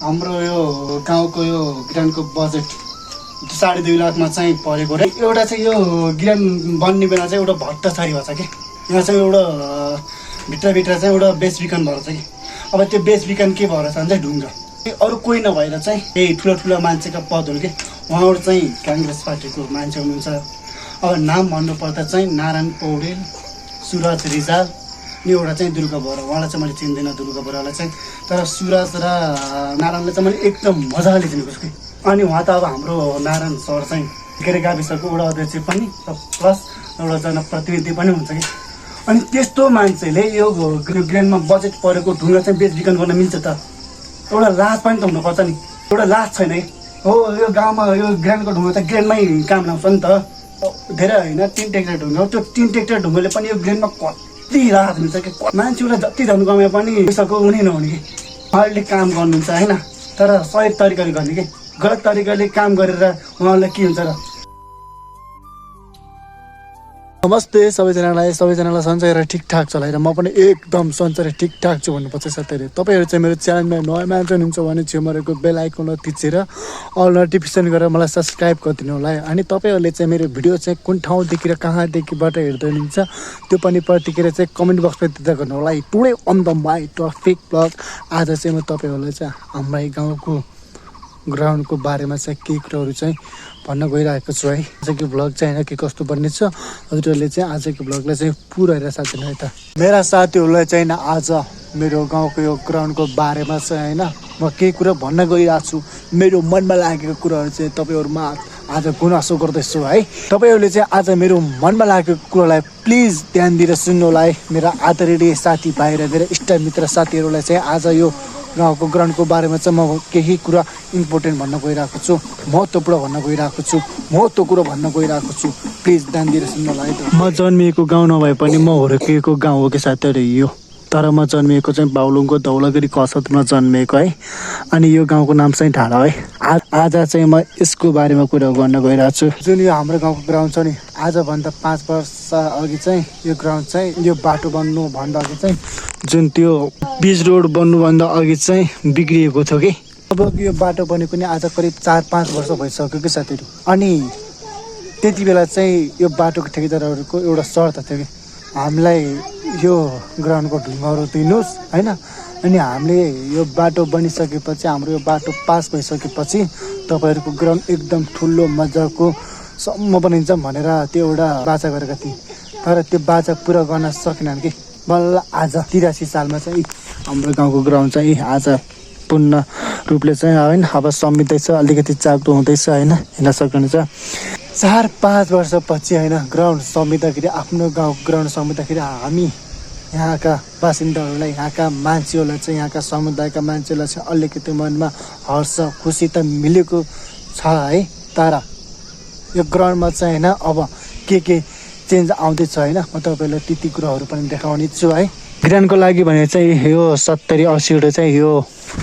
हाम्रो यो गाउँको यो ग्राउन्डको बजेट 2.5 लाखमा चाहिँ परेको रे। एउटा चाहिँ यो ग्राउन्ड बन्ने बेला चाहिँ एउटा भट्टाचारी भएछ कि यहाँ चाहिँ एउटा भित्रभित्र चाहिँ एउटा बेचबिखन भएर छ कि। अब त्यो बेचबिखन के भएर छ भने चाहिँ ढुङ्गा अरू कोही नभएर चाहिँ यही ठुलो मान्छेका पदहरू के उहाँहरू चाहिँ काङ्ग्रेस पार्टीको मान्छे हुनुहुन्छ। अब नाम भन्नुपर्दा चाहिँ नारायण पौडेल, सुरज रिजाल अनि एउटा चाहिँ दुर्गा बोरा। उहाँलाई चाहिँ मैले चिन्दिनँ दुर्गा बोरालाई चाहिँ, तर सुरज र नारायणलाई चाहिँ मैले एकदम मजाले चिनेको छु कि। अनि उहाँ त अब हाम्रो नारायण सर चाहिँ के गाविसको वडा अध्यक्ष पनि प्लस एउटा जनप्रतिनिधि पनि हुन्छ कि। अनि त्यस्तो मान्छेले यो ग्राउन्डमा बजेट परेको ढुङ्गा चाहिँ बेचबिखन गर्न मिल्छ त? एउटा लाज पनि त हुनुपर्छ नि। एउटा लाज छैन है। हो यो गाउँमा यो ग्राउन्डको ढुङ्गा त ग्राउन्डमै काम लाउँछ नि त। धेरै होइन 3 ट्र्याक्टर ढुङ्गा हो। त्यो 3 ट्र्याक्टर ढुङ्गाले पनि यो ग्राउन्डमा कति राहत मिल्छ कि। मान्छेलाई जति धन कमाए पनि पैसाको हुने नहुने कि। उहाँहरूले काम गर्नुहुन्छ होइन, तर सही तरिकाले गर्ने कि। गलत तरिकाले काम गरेर उहाँहरूलाई के हुन्छ र? नमस्ते सबैजनालाई सन्चै र ठिकठाक छ र म पनि एकदम सन्चै र ठिकठाक छु भन्नुपर्छ साथीहरू। तपाईँहरू चाहिँ मेरो च्यानलमा नयाँ मान्छे हुनुहुन्छ भने छेउमा रहेको बेल आइकनलाई थिचेर अल नोटिफिकेसन गरेर मलाई सब्सक्राइब गरिदिनु होला है। अनि तपाईँहरूले चाहिँ मेरो भिडियो चाहिँ कुन ठाउँदेखि र कहाँदेखिबाट हेर्दै हुनुहुन्छ त्यो पनि प्रतिक्रिया चाहिँ कमेन्ट बक्समा दिँदै गर्नु होला है। Today on the my topic blog. आज चाहिँ म तपाईँहरूलाई चाहिँ हाम्रै गाउँको ग्राउन्डको बारेमा चाहिँ केही कुराहरू चाहिँ भन्न गइरहेको छु है। आजको भ्लग चाहिँ होइन के कस्तो बन्नेछ हजुरहरूले चाहिँ आजको भ्लगलाई चाहिँ पुरा हेरेर साथ दिनु है त। मेरा साथीहरूलाई चाहिँ आज मेरो गाउँको यो ग्राउन्डको बारेमा चाहिँ होइन म केही कुरा भन्न गइरहेको छु। मेरो मनमा लागेको कुराहरू चाहिँ तपाईँहरूमा आज गुनासो गर्दैछु है। तपाईँहरूले चाहिँ आज मेरो मनमा लागेको कुरालाई प्लिज ध्यान दिएर सुन्नु होला है। मेरा आदरणीय साथीभाइ र मेरो इष्टमित्र साथीहरूलाई चाहिँ आज यो गाउँको ग्राउन्डको बारेमा चाहिँ म केही कुरा इम्पोर्टेन्ट भन्न गइरहेको छु, महत्त्वपूर्ण भन्न गइरहेको छु, महत्त्व कुरो भन्न गइरहेको छु। प्लिज ध्यान दिएर सुन्नु होला है त। म जन्मिएको गाउँ नभए पनि म हुर्किएको गाउँ हो कि साथीहरू यो। तर म जन्मिएको चाहिँ बाहुलुङको धौलागिरी कसरतमा जन्मिएको है। अनि यो गाउँको नाम चाहिँ ढाँडा है। आज चाहिँ म यसको बारेमा कुरा गर्न गइरहेको छु। जुन यो हाम्रो गाउँको ग्राउन्ड छ नि, आजभन्दा 5 वर्ष अघि चाहिँ यो ग्राउन्ड चाहिँ यो बाटो बन्नुभन्दा अघि चाहिँ जुन त्यो पिच रोड बन्नुभन्दा अघि चाहिँ बिग्रिएको थियो कि। अब यो बाटो बनेको नि आज करिब 4-5 वर्ष भइसक्यो कि साथीहरू। अनि त्यति बेला चाहिँ यो बाटोको ठेकेदारहरूको एउटा शर्त थियो कि हामीलाई यो ग्राउन्डको ढुङ्गाहरू दिनुहोस् होइन। अनि हामीले यो बाटो बनिसकेपछि हाम्रो यो बाटो पास भइसकेपछि तपाईँहरूको ग्राउन्ड एकदम ठुलो मजाको सम्म बनिन्छ भनेर त्यो एउटा बाचा गरेका थिए। तर त्यो बाचा पुरा गर्न सकेनन् कि। बल्ल आज 83 सालमा चाहिँ हाम्रो गाउँको ग्राउन्ड चाहिँ आज पूर्ण रूपले चाहिँ होइन अब समिँदैछ, अलिकति चाक्टो हुँदैछ होइन, हिँड्न सक्नुहुन्छ। 4-5 वर्षपछि होइन ग्राउन्ड समिँदाखेरि, आफ्नो गाउँ ग्राउन्ड समिँदाखेरि हामी यहाँका बासिन्दाहरूलाई, यहाँका मान्छेहरूलाई चाहिँ, यहाँका समुदायका मान्छेहरूलाई चाहिँ अलिकति मनमा हर्ष खुसी त मिलेको छ है। तर यो ग्राउन्डमा चाहिँ होइन अब के चेन्ज आउँदैछ होइन, म तपाईँहरूलाई ती कुराहरू पनि देखाउने छु है। ग्राउन्डको लागि भने चाहिँ यो 70-80 चाहिँ यो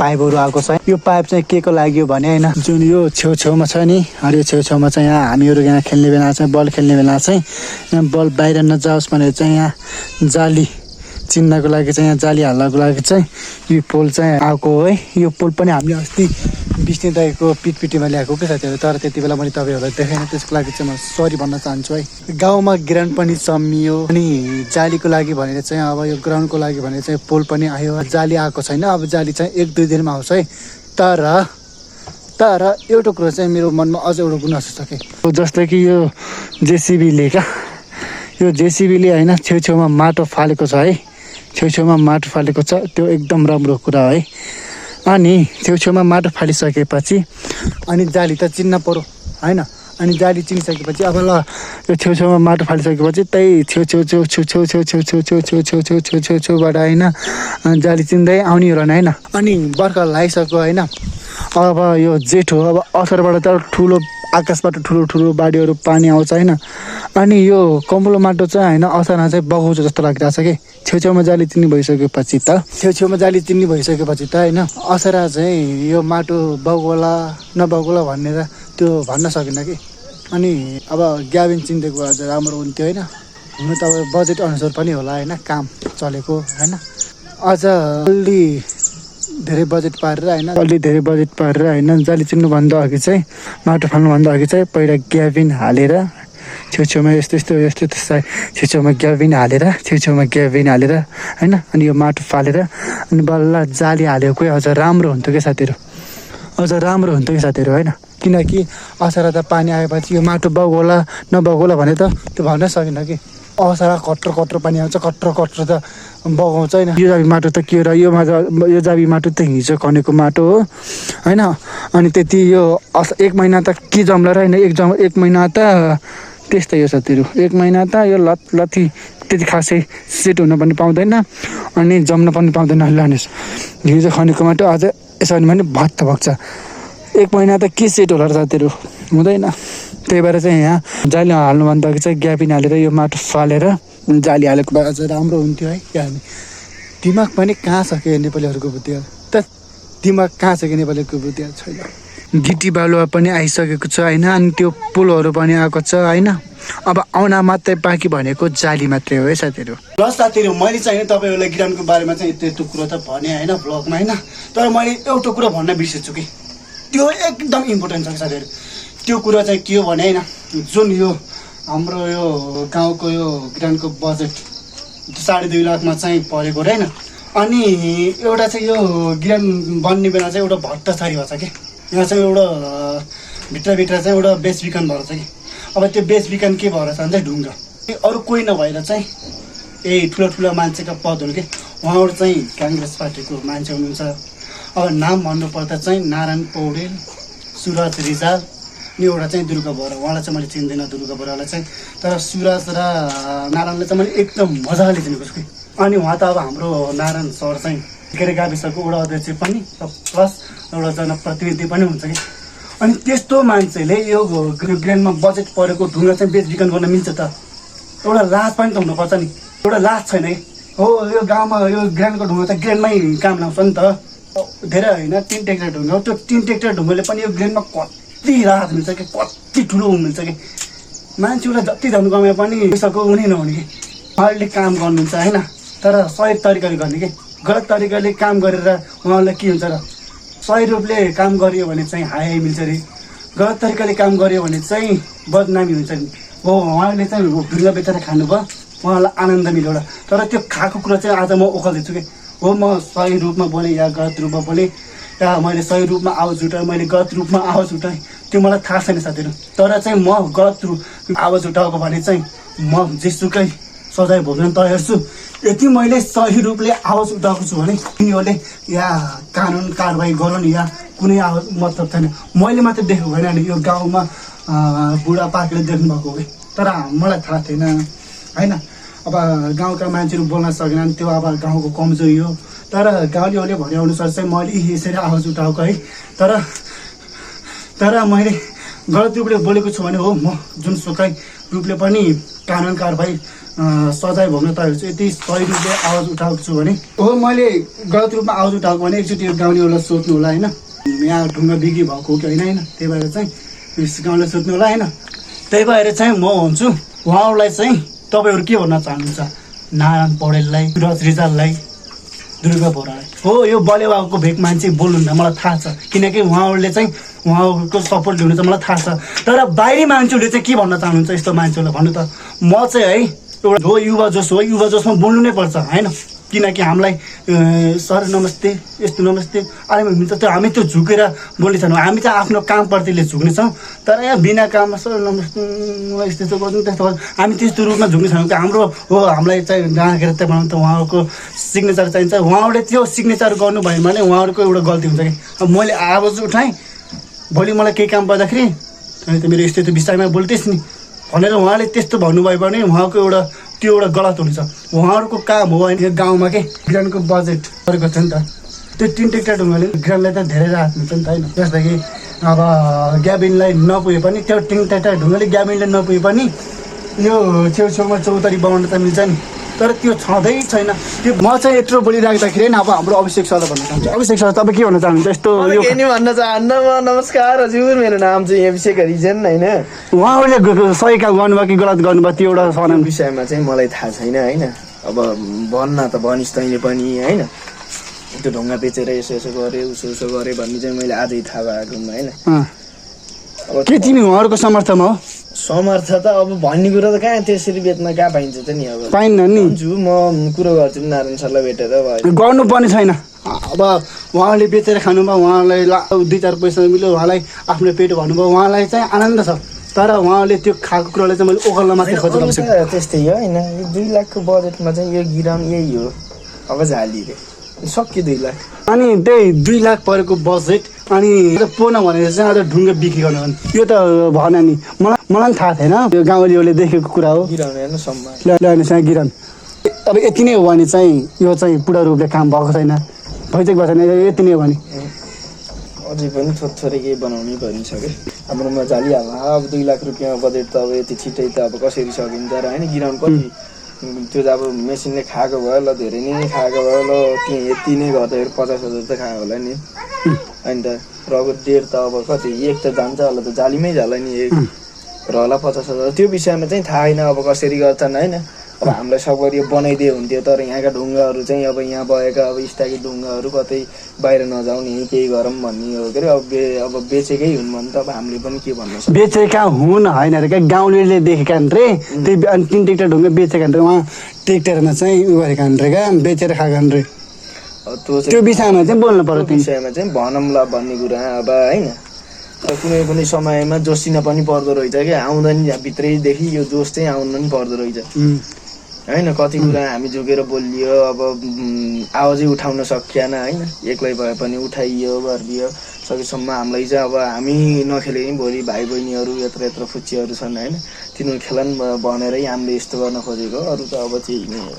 पाइपहरू आएको छ। यो पाइप चाहिँ के को लागि हो भने होइन, जुन यो छेउछाउमा छ नि, यो छेउछाउमा चाहिँ यहाँ हामीहरू यहाँ खेल्ने बेला चाहिँ बल खेल्ने बेला चाहिँ यहाँ बल बाहिर नजाओस् भनेर चाहिँ यहाँ जाली चिन्नको लागि चाहिँ यहाँ जाली हाल्नको लागि चाहिँ यो पोल चाहिँ आएको है। यो पोल पनि हामीले अस्ति विष्णु दाईको पिटपिटीमा ल्याएको के साथीहरू। तर त्यति बेला मैले तपाईँहरूलाई देखाएन, त्यसको लागि चाहिँ म सरी भन्न चाहन्छु है। गाउँमा ग्राउन्ड पनि जम्मियो अनि जालीको लागि भनेर चाहिँ अब यो ग्राउन्डको लागि भनेर चाहिँ पोल पनि आयो। जाली आएको छैन, अब जाली चाहिँ 1-2 दिनमा आउँछ है। तर एउटा कुरो चाहिँ मेरो मनमा अझ एउटा गुनासो छ कि, जस्तै कि यो जेसिबीले क्या, यो जेसिबीले होइन छेउछाउमा माटो फालेको छ है। छेउछाउमा माटो फालेको छ, त्यो एकदम राम्रो कुरा है। अनि छेउछाउमा माटो फालिसकेपछि अनि जाली त चिन्न पर्यो होइन। अनि जाली चिनिसकेपछि अब ल यो छेउछाउमा माटो फालिसकेपछि त्यही छेउबाट होइन जाली चिन्दै आउने हो होइन। अनि बर्खा लगाइसक्यो होइन, अब यो जेठ हो, अब असारबाट त ठुलो आकाशबाट ठुलो बाढीहरू पानी आउँछ होइन। अनि यो कम्बुलो माटो चाहिँ होइन असारमा चाहिँ बगाउँछ जस्तो लागिरहेको छ कि। छेउछाउमा जाली चिन्ने भइसकेपछि त होइन असारा चाहिँ यो माटो बगौला नबगौला भनेर त्यो भन्न सकिनँ कि। अनि अब ग्याबिन चिनिदिएको अझ राम्रो हुन्थ्यो होइन। हुनु त अब बजेट अनुसार पनि होला होइन, काम चलेको होइन। अझ अलि धेरै बजेट पारेर होइन अलि धेरै बजेट पारेर होइन जाली चिन्नुभन्दा अघि चाहिँ माटो फाल्नुभन्दा अघि चाहिँ पहिला ग्याबिन हालेर छेउछेउमा यस्तो छेउछेउमा ग्याबिन हालेर होइन अनि यो माटो फालेर अनि बल्ल जाली हालेको कोही अझ राम्रो हुन्थ्यो क्या साथीहरू होइन किनकि असारा त पानी आएपछि यो माटो बगोला नबगोला भने त त्यो भन्न सकिनँ कि असारा कट्रो पानी आउँछ कट्रो त बगाउँछ होइन यो जाबी माटो त के हो र यो जाबी माटो त हिजो खनेको माटो हो होइन अनि त्यति यो 1 महिना त के जम्ला र होइन 1 महिना त त्यस्तै हो साथीहरू 1 महिना त यो लथी त्यति खासै सेट हुन पनि पाउँदैन अनि जम्न पनि पाउँदैन लानुहोस् हिजो खनेको माटो अझ यसो भने भत्त भक्छ 1 महिना त के सेट होला र साथीहरू हुँदैन त्यही भएर चाहिँ यहाँ जाली हाल्नुभन्दा अघि चाहिँ ग्याबिन हालेर यो माटो फालेर जाली हालेको भए अझ राम्रो हुन्थ्यो है क्या हामी दिमाग पनि कहाँ छ कि नेपालीहरूको बुद्धि त दिमाग कहाँ छ कि नेपालीको बुद्धि छैन गिटी बालुवा पनि आइसकेको छ होइन अनि त्यो पुलहरू पनि आएको छ होइन अब आउन मात्रै बाँकी भनेको जाली मात्रै हो है साथीहरू ल साथीहरू मैले चाहिँ तपाईँहरूलाई गिरानको बारेमा चाहिँ यस्तो कुरो त भने होइन भ्लगमा होइन तर मैले एउटा कुरो भन्न बिर्सेछु कि त्यो एकदम इम्पोर्टेन्ट छ साथीहरू त्यो कुरा चाहिँ के हो भने होइन जुन यो हाम्रो यो गाउँको यो गिरानको बजेट 2.5 लाखमा चाहिँ परेको होइन अनि एउटा चाहिँ यो गिरान बन्ने बेला चाहिँ एउटा भट्टाछारी भएछ कि यहाँ चाहिँ एउटा भित्रभित्र चाहिँ एउटा बेच बिखन भएर छ कि अब त्यो बेच बिखन के भएर छ भने चाहिँ ढुङ्गा अरू कोही नभएर चाहिँ ठुलो मान्छेका पदहरू के उहाँहरू चाहिँ काङ्ग्रेस पार्टीको मान्छे हुनुहुन्छ अब नाम भन्नुपर्दा चाहिँ नारायण पौडेल सुरज रिजाल अनि एउटा चाहिँ दुर्गा बोरा उहाँलाई चाहिँ मैले चिन्दैन दुर्गा बोरालाई चाहिँ तर सुरज र नारायणलाई चाहिँ मैले एकदम मजाले चिनेको छु कि अनि उहाँ त अब हाम्रो नारायण सर चाहिँ के गाविसको वडा अध्यक्ष पनि प्लस एउटा जनप्रतिनिधि पनि हुन्छ कि अनि त्यस्तो मान्छेले यो ग्रान्डमा बजेट परेको ढुङ्गा चाहिँ बेचबिखन गर्न मिल्छ त एउटा लाज पनि त हुनुपर्छ नि एउटा लाज छैन कि हो यो गाउँमा यो ग्रान्डको ढुङ्गा चाहिँ ग्रान्डमै काम लाग्छ नि त धेरै होइन 3 ट्र्याक्टर ढुङ्गा हो त्यो 3 ट्र्याक्टर ढुङ्गाले पनि यो ग्रान्डमा कति राहत मिल्छ कि कति ठुलो मिल्छ कि मान्छेलाई जति धन कमाए पनि पैसाको हुने नहुने कि उहाँहरूले काम गर्नुहुन्छ होइन तर सही तरिकाले गर्ने कि गलत तरिकाले काम गरेर उहाँहरूलाई के हुन्छ र सही रूपले काम गरियो भने चाहिँ हाई मिल्छ अरे गलत तरिकाले काम गरियो भने चाहिँ बदनामी हुन्छ नि हो उहाँहरूले चाहिँ ढुङ्गा बेचेर खानुभयो उहाँलाई आनन्द मिल्यो एउटा तर त्यो खाएको कुरा चाहिँ आज म ओखल्दैछु कि हो म सही रूपमा बोलेँ या गलत रूपमा बोलेँ या मैले सही रूपमा आवाज उठाएँ मैले गलत रूपमा आवाज उठाएँ त्यो मलाई थाहा छैन साथीहरू तर चाहिँ म गलत आवाज उठाएको भने चाहिँ म जेसुकै सजाय भोग्न तयार छु यति मैले सही रूपले आवाज उठाएको छु भने तिनीहरूले या कानुन कारवाही गरून् या कुनै आवाज मतलब छैन मैले मात्रै देखेको होइन नि यो गाउँमा बुढापाकाले देख्नुभएको हो तर मलाई थाहा थिएन होइन अब गाउँका मान्छेहरू बोल्न सकेनन् त्यो अब गाउँको कमजोरी हो तर गाउँलेहरूले भनेअनुसार चाहिँ मैले यसरी आवाज उठाएको है तर मैले गलत रूपले बोलेको छु भने हो म जुनसुकै रूपले पनि कानुन कारवाही सजाय भोग्न तयार छु यति सही रूपले आवाज उठाएको छु भने हो मैले गलत रूपमा आवाज उठाएको भने एकचोटि गाउँलेहरूलाई सोध्नु होला होइन यहाँ ढुङ्गा बिक्री भएको हो कि होइन त्यही भएर चाहिँ गाउँले सोध्नु होला होइन त्यही भएर चाहिँ म हुन्छु उहाँहरूलाई चाहिँ तपाईँहरू के भन्न चाहनुहुन्छ नारायण पौडेललाई सुरज रिजाललाई दुर्गा बोरालाई हो यो बलेवाको भेक मान्छे बोल्नुहुन्छ मलाई थाहा छ किनकि उहाँहरूले चाहिँ उहाँहरूको सपोर्ट ल्याउनु चाहिँ मलाई थाहा छ तर बाहिरी मान्छेहरूले चाहिँ के भन्न चाहनुहुन्छ यस्तो मान्छेहरूलाई भन्नु त म चाहिँ है एउटा हो युवा जोसमा बोल्नु नै पर्छ होइन किनकि हामीलाई सर नमस्ते यस्तो नमस्ते अरे मिल्छ त्यो हामी त्यो झुकेर बोल्ने छैनौँ हामी चाहिँ आफ्नो कामप्रतिले झुक्नेछौँ तर यहाँ बिना काममा सर नमस्ते यस्तो गर्नु त्यस्तो हामी त्यस्तो रूपमा झुक्ने छैनौँ कि हाम्रो हो हामीलाई चाहिँ राखेर चाहिँ बनाउनु त उहाँहरूको सिग्नेचर चाहिन्छ उहाँहरूले त्यो सिग्नेचर गर्नुभयो भने उहाँहरूको एउटा गल्ती हुन्छ कि अब मैले आवाज उठाएँ भोलि मलाई केही काम पर्दाखेरि अनि त मेरो यस्तो विषयमा बोल्थेस् नि भनेर उहाँले त्यस्तो भन्नुभयो भने उहाँको एउटा त्यो एउटा गलत हुन्छ उहाँहरूको काम हो होइन गाउँमा के ग्रान्डको बजेट गरेको छ नि त त्यो 3 ट्र्याक्टर ढुङ्गाले ग्रान्डलाई त धेरै राहत मिल्छ नि त होइन जस्तो कि अब ग्याबिनलाई नपुगे पनि त्यो 3 ट्र्याक्टर ढुङ्गाले ग्याबिनलाई नपुगे पनि यो छेउछेउमा चौतारी बनाउन त मिल्छ नि तर त्यो छँदै छैन त्यो म चाहिँ यत्रो बोलिराख्दाखेरि अब हाम्रो अभिषेक सरलाई भन्न चाहन्छु अभिषेक सर तपाईँ के भन्न चाहनुहुन्छ यस्तो के नि भन्न चाहन्न म नमस्कार हजुर मेरो नाम चाहिँ अभिषेक हरिजन होइन उहाँहरूले सही काम गर्नुभयो कि गलत गर्नुभयो त्यो एउटा समान विषयमा चाहिँ मलाई थाहा छैन होइन अब भन्न त भनिस् तैँले पनि होइन त्यो ढुङ्गा बेचेर यसो यसो गरेँ उसो उसो गरेँ भन्ने चाहिँ मैले आजै थाहा भएको होइन। अब के तिमी उहाँहरूको समर्थनमा हो? समर्थ त अब भन्ने कुरा त कहाँ त्यसरी बेच्न कहाँ पाइन्छ त नि। अब पाइन्न नि। भन्छु म कुरो गर्छु नि नारायण सरलाई भेटेर भयो गर्नुपर्ने छैन। अब उहाँले बेचेर खानुभयो, उहाँलाई 2-4 पैसा मिल्यो, उहाँलाई आफ्नो पेट भन्नुभयो, उहाँलाई चाहिँ आनन्द छ। तर उहाँले त्यो खाएको कुरालाई चाहिँ मैले ओगल्न मात्रै खोजेको अरू त त्यस्तै हो होइन। यो 2 लाखको बजेटमा चाहिँ यो गिराउन यही हो। अब झाली रे सक्यो 2 लाख। अनि त्यही 2 लाख परेको बजेट अनि पोना भनेर चाहिँ आज ढुङ्गा बिक्री गर्नु भने यो त भएन नि। मलाई पनि थाहा थिएन, यो गाउँलेहरूले देखेको कुरा हो। गिराउने होइन सम्मान ल्याउनेसँग गिराउनु। अब यति नै हो भने चाहिँ यो चाहिँ पुरा रूपले काम भएको छैन, भइसकेको छैन, यति नै हो भने अझै पनि थोरै केही बनाउनै पर्ने छ कि हाम्रोमा झालिहाल्नु। अब 2 लाख रुपियाँ बजेट त अब यति छिट्टै त अब कसरी सकिन्छ र होइन। गिराउनु कति त्यो त अब मेसिनले खाएको भयो ल, धेरै नै खाएको भयो ल, यति नै गर्दाखेरि 50,000 त खायो होला नि होइन त। र अब 1.5 त अब कति 1 त जान्छ होला त, जालीमै जाला नि 1 र होला 50,000। त्यो विषयमा चाहिँ थाहा छैन अब कसरी गर्छन् होइन। अब हामीलाई सबरी बनाइदिए हुन्थ्यो, तर यहाँका ढुङ्गाहरू चाहिँ अब यहाँ भएका अब स्थायी ढुङ्गाहरू कतै बाहिर नजाउने केही गरौँ भन्ने हो के अरे। अब बेचेकै हुन् भने त अब हामीले पनि के भन्नु सक्छ। बेचेका हुन् होइन रे, क्या गाउँलेले देखेका रे। त्यही अनि 3 ट्र्याक्टर ढुङ्गा बेचेका रे, उहाँ ट्र्याक्टरमा चाहिँ उ गरेका रे, क्या बेचेर खाएका रे। त्यो विषयमा चाहिँ बोल्नु पर्यो। त्यो विषयमा चाहिँ भनौँ ल भन्ने कुरा अब होइन। कुनै कुनै समयमा जोसिन पनि पर्दो रहेछ क्या, आउँदैन भित्रैदेखि यो जोस चाहिँ आउनु पनि पर्दो रहेछ होइन। कति कुरा हामी झुकेर बोलियो, अब आवाजै उठाउन सकिएन होइन। एक्लै भए पनि उठाइयो गरिदियो सकेसम्म। हामीलाई चाहिँ अब हामी नखेले नि भोलि भाइ बहिनीहरू यत्र यत्र फुच्चीहरू छन् होइन, तिनीहरू खेलान् भनेरै हामीले यस्तो गर्न खोजेको। अरू त अब त्यही नै हो।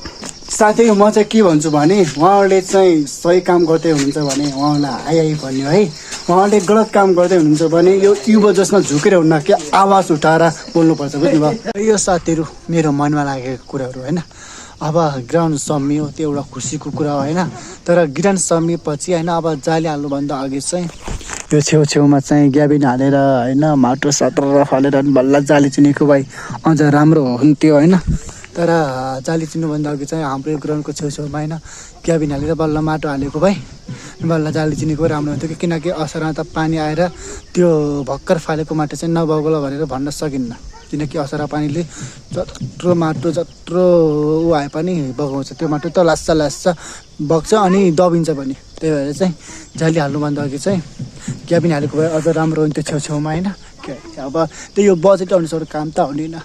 साथै म चाहिँ के भन्छु भने उहाँहरूले चाहिँ सही काम गर्दै हुनुहुन्छ भने उहाँलाई आइ भन्यो है। उहाँले गलत काम गर्दै हुनुहुन्छ भने यो युवा जसमा झुकेर हुन्न कि आवाज उठाएर बोल्नुपर्छ, बुझ्नुभयो। यो साथीहरू मेरो मनमा लागेको कुराहरू होइन। अब ग्राउन्ड सम्मियो त्यो एउटा खुसीको कुरा हो होइन। तर ग्राउन्ड सम्मिएपछि होइन अब जाली हाल्नुभन्दा अघि चाहिँ यो छेउछेउमा चाहिँ ग्याबिन हालेर होइन, माटो सटर फालेर बल्ल जाली चिनेको भए अझ राम्रो हुन्थ्यो होइन। तर जाली चिन्नुभन्दा अघि चाहिँ हाम्रो यो ग्राउन्डको छेउछेउमा होइन क्याबिन हालेर बल्ल माटो हालेको भए बल्ल जाली चिनेको राम्रो हुन्थ्यो। किनकि असरमा त पानी आएर त्यो भर्खर फालेको माटो चाहिँ नबगलो भनेर भन्न सकिन्न। किनकि असरा पानीले जत्रो माटो जत्रो ऊ आए पनि बगाउँछ, त्यो माटो त लास्छ बग्छ अनि दबिन्छ पनि। त्यही भएर चाहिँ जाली हाल्नुभन्दा अघि चाहिँ क्याबिन हालेको भए अझ राम्रो हुन्थ्यो छेउछेउमा होइन। अब त्यही यो बजेट अनुसार काम त हुँदैन,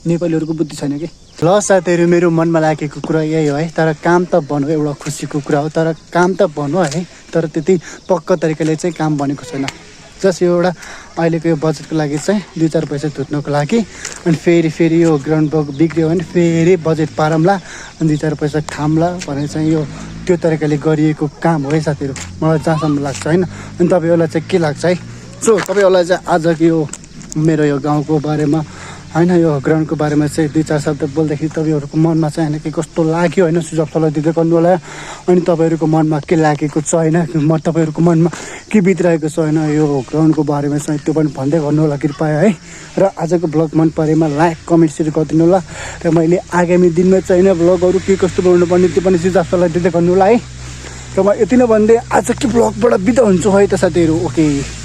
नेपालीहरूको बुद्धि छैन कि। ल साथीहरू मेरो मनमा लागेको कुरा यही हो है। तर काम त भन्नु एउटा खुसीको कुरा हो, तर काम त भन्नु है, तर त्यति पक्का तरिकाले चाहिँ काम बनेको छैन। जस्ट यो एउटा अहिलेको यो बजेटको लागि चाहिँ 2-4 पैसा धुत्नुको लागि अनि फेरि यो ग्राउन्ड बिग्रियो भने फेरि बजेट पारौँला अनि 2-4 पैसा खाम्ला भनेर चाहिँ यो त्यो तरिकाले गरिएको काम हो है साथीहरू, मलाई जहाँसम्म लाग्छ होइन। अनि तपाईँहरूलाई चाहिँ के लाग्छ है? सो तपाईँहरूलाई चाहिँ आजको यो मेरो यो गाउँको बारेमा होइन, यो ग्राउन्डको बारेमा चाहिँ 2-4 शब्द बोल्दाखेरि तपाईँहरूको मनमा चाहिँ होइन के कस्तो लाग्यो होइन, सुझाव सल्लाह दिँदै गर्नु होला। अनि तपाईँहरूको मनमा के लागेको छ होइन, तपाईँहरूको मनमा के बितिरहेको छ होइन यो ग्राउन्डको बारेमा चाहिँ त्यो पनि भन्दै गर्नु होला कृपया है। र आजको ब्लग मन परेमा लाइक कमेन्ट सेयर गरिदिनु होला। र मैले आगामी दिनमा चाहिँ होइन ब्लगहरू के कस्तो बनाउनु पर्ने त्यो पनि सुझाव सल्लाह दिँदै गर्नु होला है। र म यति नै भन्दै आजको ब्लगबाट बिदा हुन्छु है त साथीहरू। ओके।